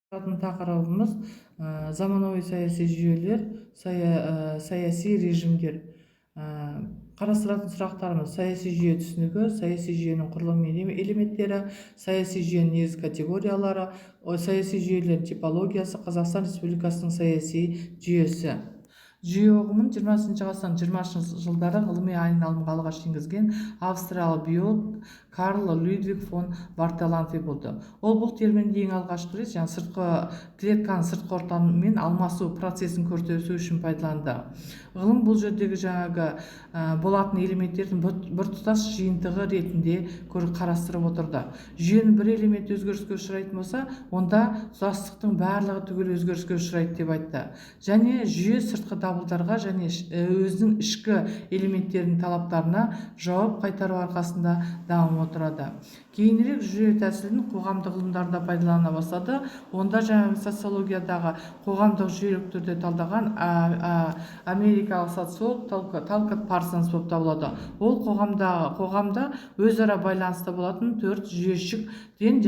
Тақырыбымыз заманауи саяси жүйелер, саяси режимдер. Қарастыратын сұрақтарымыз: саяси жүйе түсінігі, саяси жүйенің құрылымы мен элементтері, саяси жүйенің негізгі категориялары, саяси жүйелердің типологиясы, Қазақстан Республикасының саяси жүйесі. Жүйе ұғымын 20 ғасырдың 20 жылдары ғылыми айналымға алғаш енгізген австриялық биолог Карл Людвиг фон Бартоланфи болды. Ол бұл терминді ең алғашқы рет сыртқы клетканың сыртқы ортамен алмасу процесін көрсету үшін пайдаланды. Ғылым бұл жердегі болатын элементтердің біртұтас жиынтығы ретінде қарастырып отырды. Жүйенің бір элементі өзгеріске ұшырайтын болса, онда тұтастықтың барлығы түгел өзгеріске ұшырайды деп айтты. Және жүйе сыртқы дабылдарға және өзінің ішкі элементтерінің талаптарына жауап қайтару арқасында дамып отырады. Кейінірек жүйе тәсілін қоғамдық ғылымдарда пайдалана бастады. Онда социологиядағы қоғамдық жүйелік түрде талдаған америкалық социолог Талкот Парсонс болып табылады. Ол қоғамда өзара байланысты болатын 4 жүйешіктен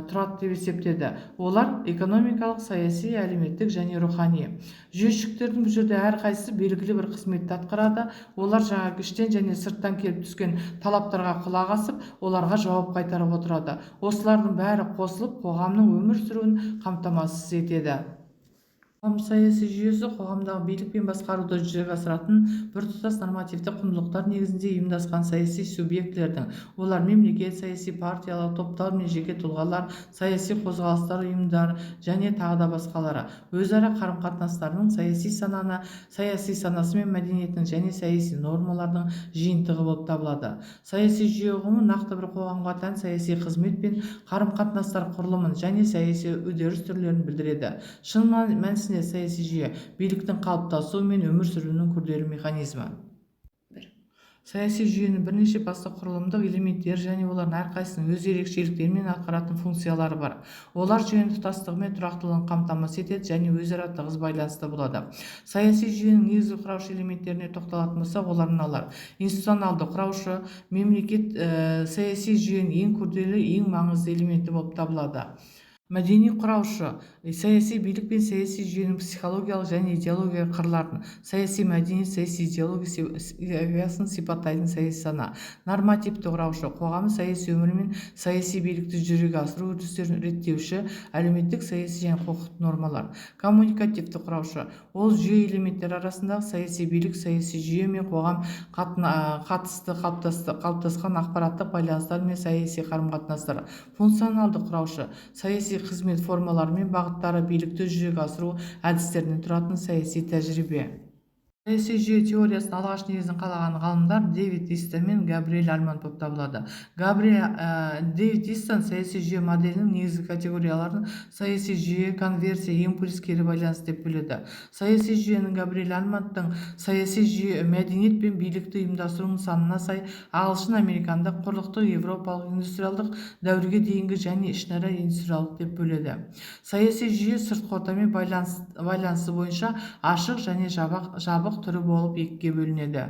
тұрады деп есептеді. Олар экономикалық, саяси, әлеуметтік және рухани. Жүйешіктердің бұл жерде әрқайсысы белгілі бір қызметті атқарады. Олар іштен және сырттан келіп түскен талаптарға құлақ асып, оларға жауап қайтарып отырады. Осылардың бәрі қосылып қоғамның өмір сүруін қамтамасыз етеді. Қоғам саяси жүйесі қоғамдағы билік пен басқаруды жүзеге асыратын біртұтас нормативті құндылықтар негізінде ұйымдасқан саяси субъектілердің, олар мемлекет, саяси партиялар, топтар мен жеке тұлғалар, саяси қозғалыстар, ұйымдар және тағы да басқалары өзара қарым-қатынастарының саяси санасы мен мәдениетінің және саяси нормалардың жиынтығы болып табылады. Саяси жүйе ұғымы нақты бір қоғамға тән саяси қызмет пен қарым-қатынастар құрылымын және саяси үдеріс түрлерін білдіреді. Шын мәнісінде саяси жүйе биліктің қалыптасуы мен өмір сүруінің күрделі механизмі. Саяси жүйенің бірнеше басты құрылымдық элементтері және олардың әрқайсының өз ерекшеліктері мен атқаратын функциялары бар. Олар жүйенің тұтастығы мен тұрақтылығын қамтамасыз етеді және өзара тығыз байланысты болады. Саяси жүйенің негізгі құраушы элементтеріне тоқталатын болсақ, олар мыналар: институционалды құраушы, мемлекет саяси жүйенің ең күрделі, ең маңызды элементі болып табылады. Мәдени құраушы, саяси билік пен саяси жүйенің психологиялық және идеологиялық қырларын, саяси мәдениет, саяси идеологиясын сипаттайтын саяси сана. Нормативті құраушы, қоғамның саяси өмірі мен саяси билікті жүзеге асыру үрдістерін реттеуші әлеуметтік, саяси және құқықтық нормалар. Коммуникативті құраушы, ол жүйе элементтері арасындағы саяси билік, саяси жүйе мен қоғам қатысты қалыптасқан ақпараттық байланыстар мен саяси қарым-қатынастар. Функционалды құраушы, саяси қызмет формалары мен бағыттары, билікті жүзеге асыру әдістерінен тұратын саяси тәжірибе. Саяси жүйе теориясын алғаш негізін қалаған ғалымдар Дэвид Истон мен Габриэль Альман болып табылады. Дэвид Истон саяси жүйе моделінің негізгі категорияларын саяси жүйе, конверсия, импульс, кері байланыс деп бөледі. Саяси жүйенің Габриэль Альмандың саяси жүйе мәдениет пен билікті ұйымдастыру нысанына сай ағылшын-американдық, құрлықтық, европалық, индустриалдық дәуірге дейінгі және ішінара индустриалдық деп бөледі. Саяси жүйе сыртқы ортамен байланысы бойынша ашық және жабық түрі болып екіге бөлінеді.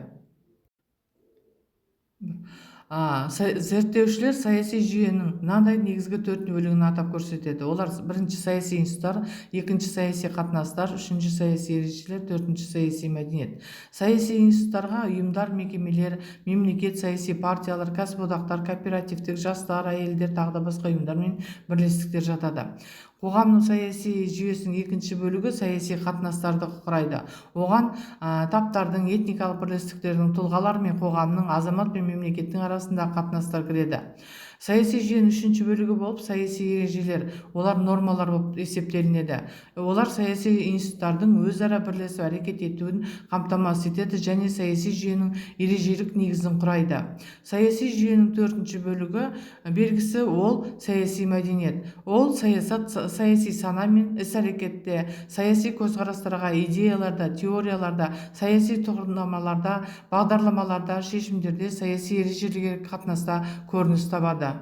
Зерттеушілер саяси жүйенің мынадай негізгі 4 бөлігін атап көрсетеді. Олар: бірінші саяси институттар, екінші саяси қатынастар, үшінші саяси ережелер, төртінші саяси мәдениет. Саяси институттарға ұйымдар, мекемелер, мемлекет, саяси партиялар, кәсіподақтар, кооперативтік, жастар, әйелдер, тағы да басқа ұйымдар мен бірлестіктер жатады. Қоғамның саяси жүйесінің екінші бөлігі саяси қатынастарды құрайды. Оған таптардың, этникалық бірлестіктердің, тұлғалар мен қоғамның, азамат пен мемлекеттің арасындағы қатынастар кіреді. Саяси жүйенің үшінші бөлігі болып саяси ережелер, олар нормалар болып есептелінеді. Олар саяси институттардың өзара бірлесіп әрекет етуін қамтамасыз етеді және саяси жүйенің ережелік негізін құрайды. Саяси жүйенің төртінші бөлігі белгісі ол саяси мәдениет. Ол саяси сана мен іс-әрекетте, саяси көзқарастарға, идеяларда, теорияларда, саяси тұғырнамаларда, бағдарламаларда, шешімдерде, саяси ережелерге қатынаста көрініс табады.